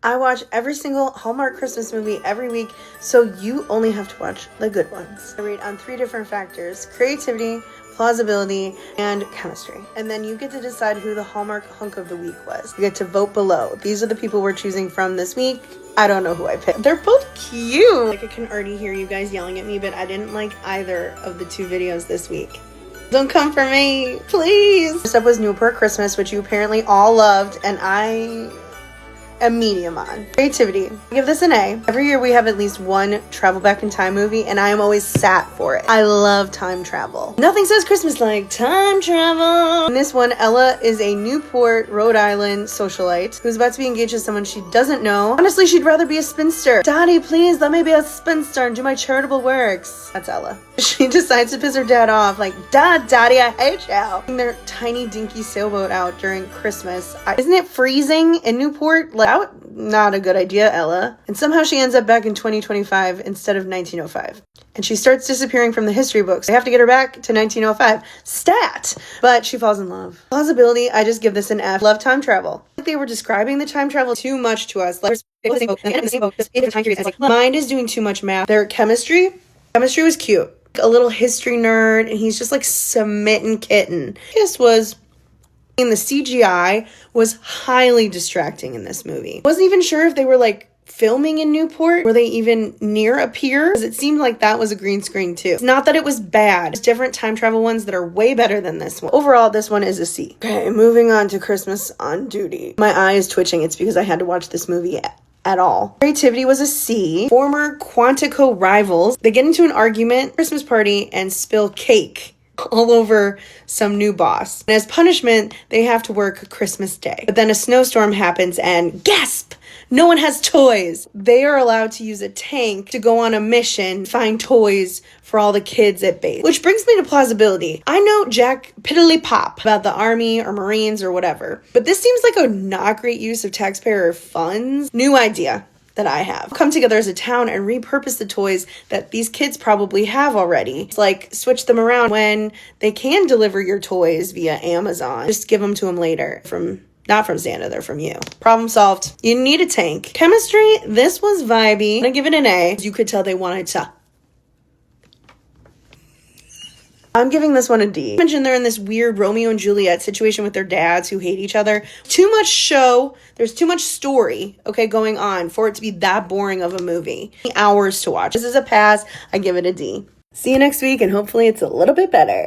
I watch every single Hallmark Christmas movie every week, so you only have to watch the good ones. I rate on 3 different factors: creativity, plausibility, and chemistry. And then you get to decide who the Hallmark hunk of the week was. You get to vote below. These are the people we're choosing from this week. I don't know who I picked. They're both cute. Like, I can already hear you guys yelling at me, but I didn't like either of the 2 videos this week. Don't come for me, please. First up was Newport Christmas, which you apparently all loved, and I a medium on. Creativity. I give this an A. Every year we have at least one travel back in time movie, and I am always sat for it. I love time travel. Nothing says Christmas like time travel. In this one, Ella is a Newport, Rhode Island socialite who's about to be engaged to someone she doesn't know. Honestly, she'd rather be a spinster. Daddy, please let me be a spinster and do my charitable works. That's Ella. She decides to piss her dad off, like, Daddy, I hate you. Their tiny dinky sailboat out during Christmas. Isn't it freezing in Newport? Like, not a good idea, Ella. And somehow she ends up back in 2025 instead of 1905. And she starts disappearing from the history books. They have to get her back to 1905. Stat! But she falls in love. Plausibility, I just give this an F. Love time travel. They were describing the time travel too much to us. Like, mind is doing too much math. Their chemistry was cute. A little history nerd, and he's just like smitten kitten. This was... And the CGI was highly distracting in this movie. Wasn't even sure if they were like filming in Newport. Were they even near a pier? Because it seemed like that was a green screen too. It's not that it was bad. It's different time travel ones that are way better than this one. Overall, this one is a C. Okay, moving on to Christmas on Duty. My eye is twitching. It's because I had to watch this movie at all. Creativity was a C. Former Quantico rivals. They get into an argument, Christmas party, and spill cake all over some new boss. And as punishment, they have to work Christmas Day. But then a snowstorm happens and gasp! No one has toys. They are allowed to use a tank to go on a mission, find toys for all the kids at base. Which brings me to plausibility. I know Jack Piddly Pop about the Army or Marines or whatever, but this seems like a not great use of taxpayer funds. New idea that I have. Come together as a town and repurpose the toys that these kids probably have already. It's like switch them around when they can deliver your toys via Amazon. Just give them to them later not from Santa, they're from you. Problem solved. You need a tank. Chemistry, this was vibey. I'm gonna give it an A. You could tell they wanted to. I'm giving this one a D. I mentioned they're in this weird Romeo and Juliet situation with their dads who hate each other. Too much show. There's too much story, okay, going on for it to be that boring of a movie. Hours to watch. This is a pass. I give it a D. See you next week, and hopefully it's a little bit better.